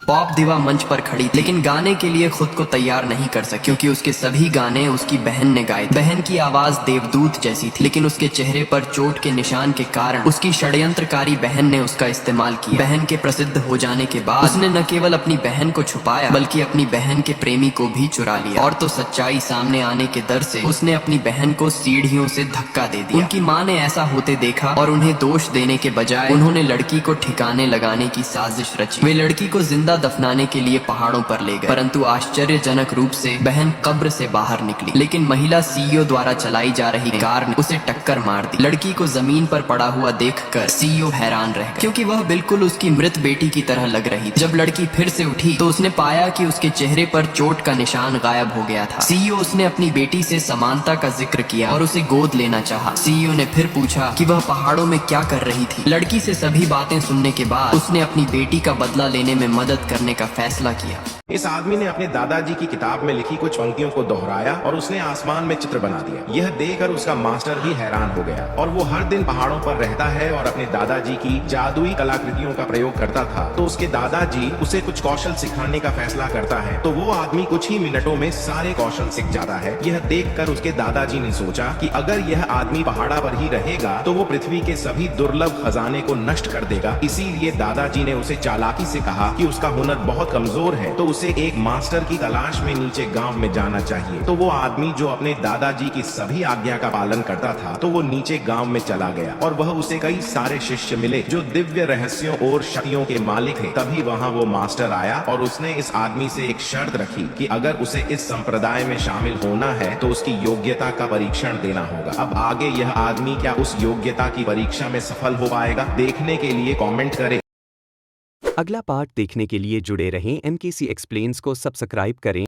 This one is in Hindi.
पॉप दिवा मंच पर खड़ी, लेकिन गाने के लिए खुद को तैयार नहीं कर सकी क्योंकि उसके सभी गाने उसकी बहन ने गाए। बहन की आवाज देवदूत जैसी थी, लेकिन उसके चेहरे पर चोट के निशान के कारण उसकी षड्यंत्रकारी बहन ने उसका इस्तेमाल किया। बहन के प्रसिद्ध हो जाने के बाद उसने न केवल अपनी बहन को छुपाया बल्कि अपनी बहन के प्रेमी को भी चुरा लिया। और तो सच्चाई सामने आने के डर से उसने अपनी बहन को सीढ़ियों से धक्का दे दिया। उनकी माँ ने ऐसा होते देखा और उन्हें दोष देने के बजाय उन्होंने लड़की को ठिकाने लगाने की साजिश रची। वे लड़की को जिंदा दफनाने के लिए पहाड़ों पर ले गए, परंतु आश्चर्यजनक रूप से बहन कब्र से बाहर निकली। लेकिन महिला सीईओ द्वारा चलाई जा रही कार ने उसे टक्कर मार दी। लड़की को जमीन पर पड़ा हुआ देखकर सीईओ हैरान रह गया क्योंकि वह बिल्कुल उसकी मृत बेटी की तरह लग रही थी। जब लड़की फिर से उठी तो उसने पाया कि उसके चेहरे पर चोट का निशान गायब हो गया था। सीईओ उसने अपनी बेटी से समानता का जिक्र किया और उसे गोद लेना चाहा। सीईओ ने फिर पूछा कि वह पहाड़ों में क्या कर रही थी। लड़की से सभी बातें सुनने के बाद उसने अपनी बेटी का बदला लेने में मदद करने का फैसला किया। इस आदमी ने अपने दादाजी की किताब में लिखी कुछ पंक्तियों को दोहराया और उसने आसमान में चित्र बना दिया। यह देखकर उसका मास्टर भी हैरान हो गया और वो हर दिन पहाड़ों पर रहता है और अपने दादाजी की जादुई कलाकृतियों का प्रयोग करता था। तो उसके दादाजी उसे कुछ कौशल सिखाने का फैसला करता है तो वो आदमी कुछ ही मिनटों में सारे कौशल सीख जाता है। यह देखकर उसके दादाजी ने सोचा कि अगर यह आदमी पहाड़ा पर ही रहेगा तो वो पृथ्वी के सभी दुर्लभ खजाने को नष्ट कर देगा। इसीलिए दादाजी ने उसे चालाकी से कहा कि उसका हुनर बहुत कमजोर है तो उसे एक मास्टर की तलाश में नीचे गांव में जाना चाहिए। तो वो आदमी जो अपने दादाजी की सभी आज्ञा का पालन करता था तो वो नीचे गांव में चला गया और वह उसे कई सारे शिष्य मिले जो दिव्य रहस्यों और शक्तियों के मालिक थे। तभी वहां वो मास्टर आया और उसने इस आदमी से एक शर्त रखी कि अगर उसे इस संप्रदाय में शामिल होना है तो उसकी योग्यता का परीक्षण देना होगा। अब आगे यह आदमी क्या उस योग्यता की परीक्षा में सफल हो पाएगा, देखने के लिए कमेंट करें। अगला पार्ट देखने के लिए जुड़े रहें। MKC एक्सप्लेन्स को सब्सक्राइब करें।